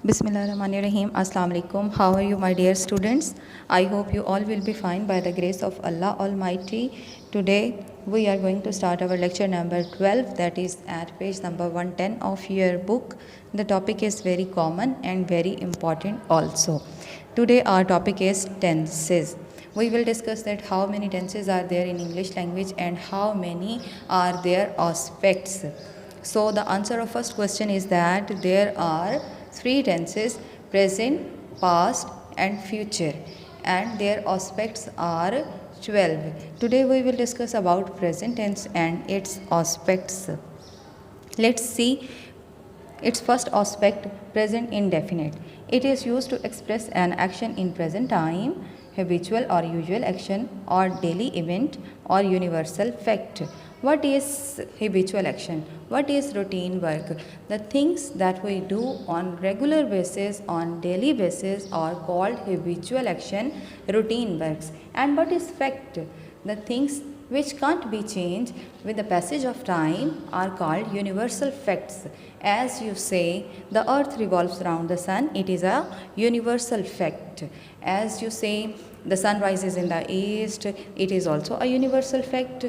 Bismillahirrahmanirrahim. Assalamu alaikum. How are you, my dear students? I hope you all will be fine by the grace of Allah Almighty. Today we are going to start our lecture number 12, that is at page number 110 of your book. The topic is very common and very important also. Today our topic is tenses. We will discuss that how many tenses are there in English language and how many are their aspects. So the answer of first question is that there are three tenses: present, past and future, and their aspects are 12. Today we will discuss about present tense and its aspects. Let's see its first aspect, present indefinite. It is used to express an action in present time, habitual or usual action, or daily event, or universal fact. What is habitual action? What is routine work? The things that we do on regular basis, on daily basis, are called habitual action, routine works. And what is fact? The things which can't be changed with the passage of time are called universal facts. As you say, the earth revolves around the sun, it is a universal fact. As you say, the sun rises in the east, it is also a universal fact.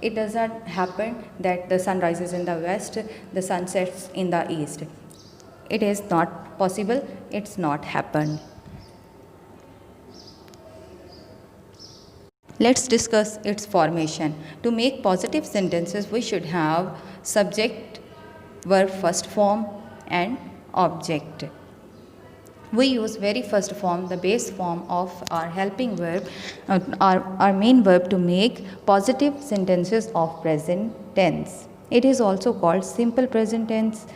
It does not happen that the sun rises in the west, the sun sets in the east. It is not possible, it's not happened. Let's discuss its formation. To make positive sentences, we should have subject, verb first form and object. We use very first form, the base form of our helping verb, our main verb, to make positive sentences of present tense. It is also called simple present tense.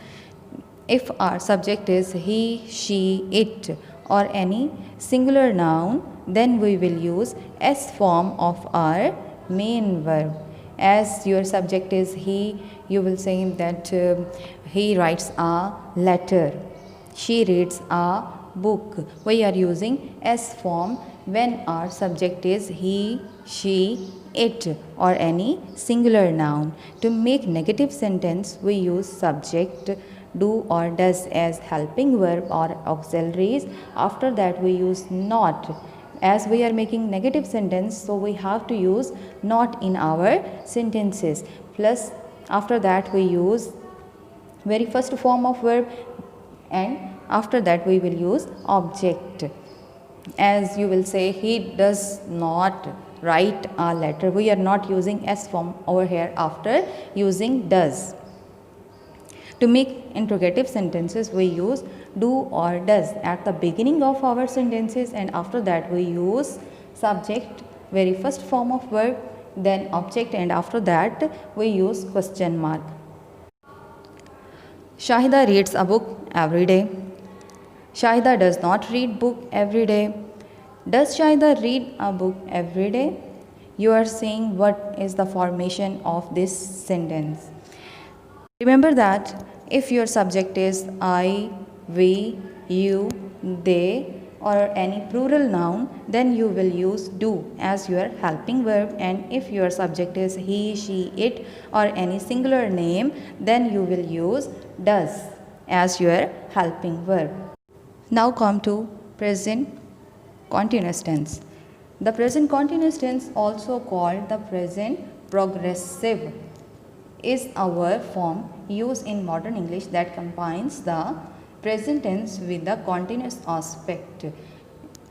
If our subject is he, she, it, or any singular noun, then we will use S form of our main verb. As your subject is he, you will say that he writes a letter, she reads a book. We are using S form when our subject is he, she, it, or any singular noun. To make negative sentence, we use subject, do or does as helping verb or auxiliaries. After that we use not. As we are making negative sentence, so we have to use not in our sentences. Plus after that we use very first form of verb, and after that we will use object. As you will say, he does not write a letter. We are not using S form over here after using does. To make interrogative sentences, we use do or does at the beginning of our sentences, and after that we use subject, very first form of verb, then object, and after that we use question mark. Shahida reads a book every day. Shahida does not read book every day. Does Shahida read a book every day? You are saying what is the formation of this sentence. Remember that if your subject is I, we, you, they, or any plural noun, then you will use do as your helping verb, and if your subject is he, she, it, or any singular name, then you will use does as your helping verb. Now come to present continuous tense. The present continuous tense, also called the present progressive, is a verb form used in modern English that combines the present tense with the continuous aspect.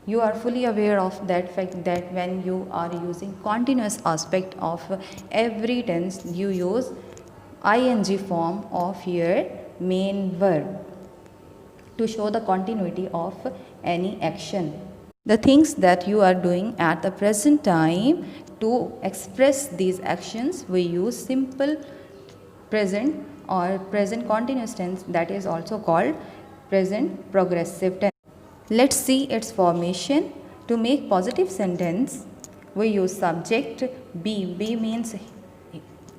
You are fully aware of that fact that when you are using continuous aspect of every tense, you use ing form of your main verb to show the continuity of any action. The things that you are doing at the present time, to express these actions, we use simple present or present continuous tense, that is also called present progressive tense. Let's see its formation. To make positive sentence, we use subject be. Be means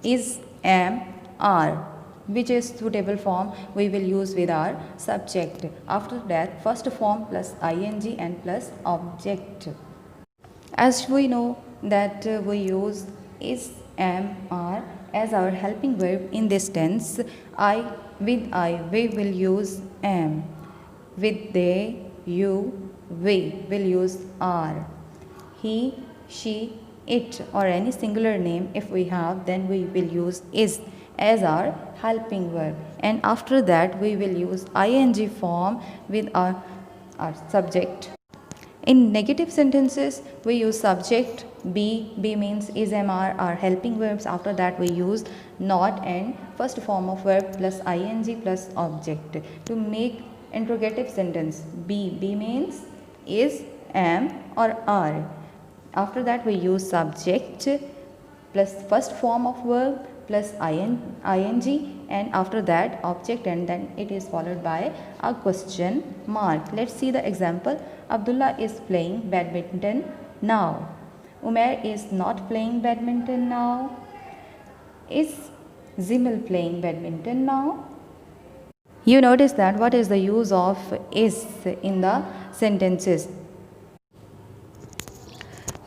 is, am, are, which is suitable form we will use with our subject. After that, first form plus ing and plus object. As we know that we use is, am, are as our helping verb in this tense. We will use am. With they, you, we will use are. He, she, it, or any singular name if we have, then we will use is as our helping verb. And after that, we will use ing form with our subject. In negative sentences, we use subject be. Be means is, am, are helping verbs. After that, we use not and first form of verb plus ing plus object. To make interrogative sentence, be. Be means is, am, or are. After that, we use subject plus first form of verb plus ing, and after that object, and then it is followed by a question mark. Let's see the example. Abdullah is playing badminton now. Umair is not playing badminton now. Is Zimil playing badminton now? You notice that what is the use of is in the sentences.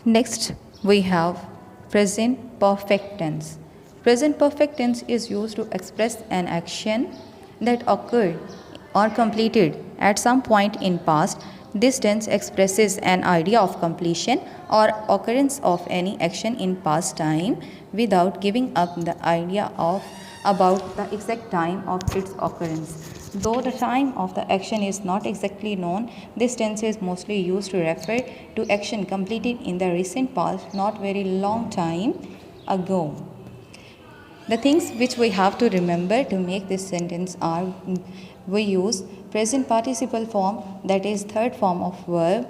Next, we have present perfect tense. Present perfect tense is used to express an action that occurred or completed at some point in past. This tense expresses an idea of completion or occurrence of any action in past time without giving up the idea of about the exact time of its occurrence. Though the time of the action is not exactly known, this tense is mostly used to refer to action completed in the recent past, not very long time ago. The things which we have to remember to make this sentence are, we use present participle form, that is third form of verb,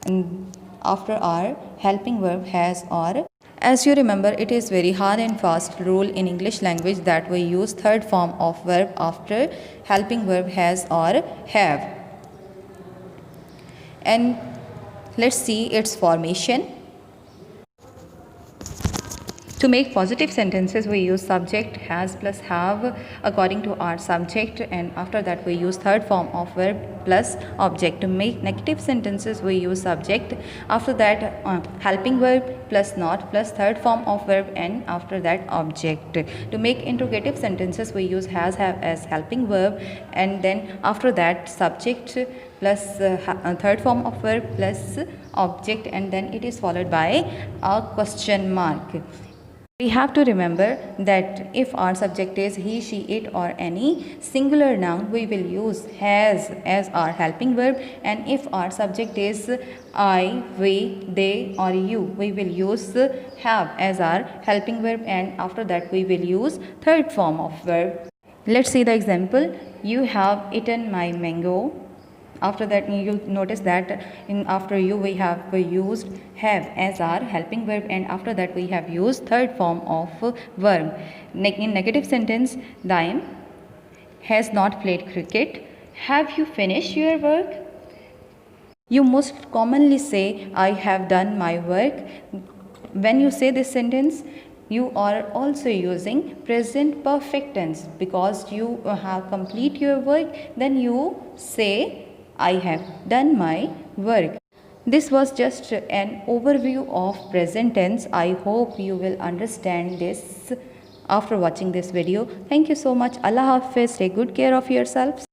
and after our helping verb has or. As you remember, it is very hard and fast rule in English language that we use third form of verb after helping verb has or have. And let's see its formation. To make positive sentences, we use subject has plus have according to our subject, and after that we use third form of verb plus object. To make negative sentences, we use subject, after that helping verb plus not plus third form of verb, and after that object. To make interrogative sentences, we use has, have as helping verb, and then after that subject plus third form of verb plus object, and then it is followed by a question mark. We have to remember that if our subject is he, she, it, or any singular noun, we will use has as our helping verb, and if our subject is I, we, they, or you, we will use have as our helping verb, and after that we will use third form of verb. Let's see the example. You have eaten my mango. After that, you notice that in after you we have used have as our helping verb, and after that we have used third form of verb. In negative sentence, Daim has not played cricket. Have you finished your work? You most commonly say I have done my work. When you say this sentence, you are also using present perfect tense because you have complete your work. Then you say I have done my work. This was just an overview of present tense. I hope you will understand this after watching this video. Thank you so much. Allah Hafiz. Take good care of yourselves.